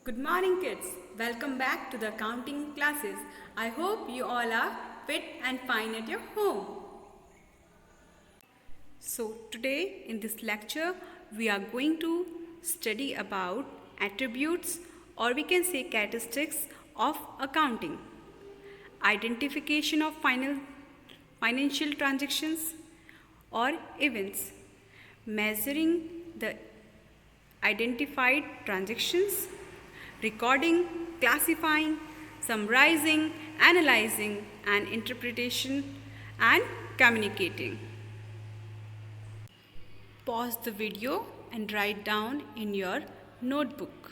Good morning, kids. Welcome back to the accounting classes. I hope you all are fit and fine at your home. So, today in this lecture, we are going to study about attributes, or we can say characteristics of accounting, identification of financial transactions or events, measuring the identified transactions, recording, classifying, summarizing, analyzing, and interpretation and communicating. Pause the video and write down in your notebook.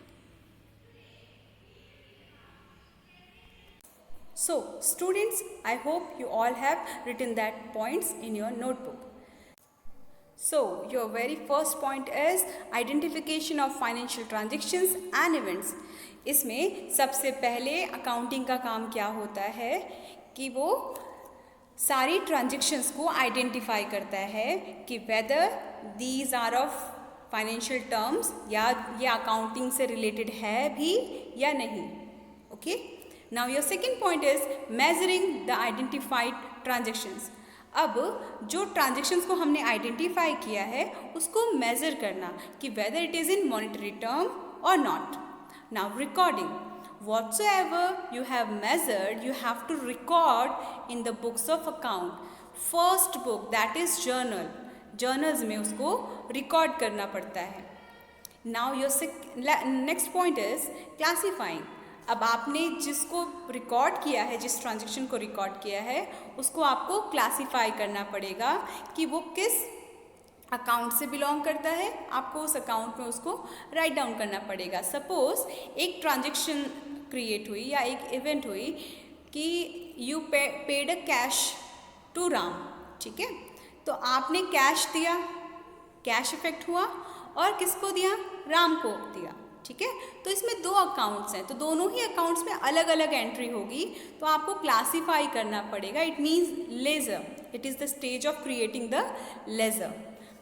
So, students, I hope you all have written that points in your notebook. So, your very first point is identification of financial transactions and events. इसमें सबसे पहले accounting का काम क्या होता है कि वो सारी ट्रांजेक्शन्स को आइडेंटिफाई करता है कि whether these are of financial terms या ये अकाउंटिंग से रिलेटेड है भी या नहीं. Okay, now your second point is measuring the identified transactions. अब जो ट्रांजेक्शन्स को हमने आइडेंटिफाई किया है उसको मेज़र करना कि whether it is in monetary term और नॉट. Now recording, whatsoever you have measured you have to record in the books of account. First book, that is journal. journals में उसको रिकॉर्ड करना पड़ता है. Now your next point is classifying. अब आपने जिसको रिकॉर्ड किया है, जिस ट्रांजेक्शन को रिकॉर्ड किया है, उसको आपको क्लासीफाई करना पड़ेगा कि वो किस अकाउंट से बिलोंग करता है. आपको उस अकाउंट में उसको राइट डाउन करना पड़ेगा. सपोज एक ट्रांजेक्शन क्रिएट हुई या एक इवेंट हुई कि you paid a cash to Ram. ठीक है, तो आपने कैश दिया, कैश इफेक्ट हुआ, और किसको दिया? राम को दिया. ठीक है, तो इसमें दो अकाउंट्स हैं, तो दोनों ही अकाउंट्स में अलग अलग एंट्री होगी, तो आपको क्लासीफाई करना पड़ेगा. It means ledger. It is the stage of creating the ledger.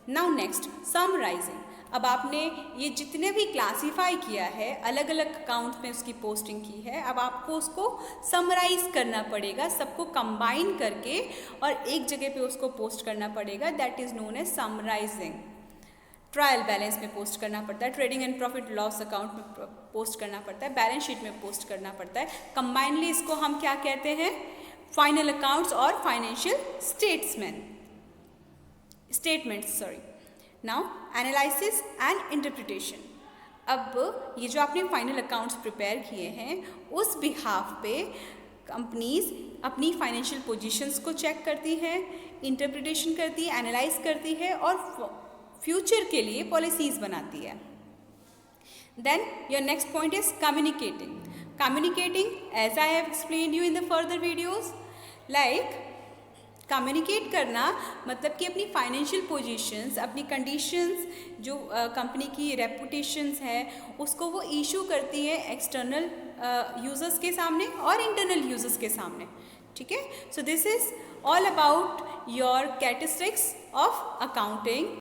Now next, summarising. अब आपने ये जितने भी क्लासीफाई किया है, अलग अलग अकाउंट में उसकी पोस्टिंग की है, अब आपको उसको समराइज करना पड़ेगा, सबको कंबाइन करके और एक जगह पे उसको पोस्ट करना पड़ेगा. That is known as summarising. Trial balance में पोस्ट करना पड़ता है, trading and profit loss account में पोस्ट करना पड़ता है, बैलेंस शीट में पोस्ट करना पड़ता है. कंबाइनली इसको हम क्या कहते हैं? फाइनल अकाउंट्स और financial statements. Now analysis and interpretation. अब ये जो आपने फाइनल अकाउंट्स प्रिपेयर किए हैं, उस बिहाफ पे कंपनीज अपनी फाइनेंशियल पोजीशंस को चेक करती है, इंटरप्रिटेशन करती है, एनालाइज करती है और फ्यूचर के लिए पॉलिसीज बनाती है. Then your next point is communicating. Communicating, as I have explained you in the further videos, like communicate करना मतलब कि अपनी फाइनेंशियल पोजीशंस, अपनी कंडीशंस, जो कंपनी की रेपुटेशंस है, उसको वो इशू करती है एक्सटर्नल यूजर्स के सामने और इंटरनल यूजर्स के सामने. ठीक है, so this is all about your characteristics of accounting.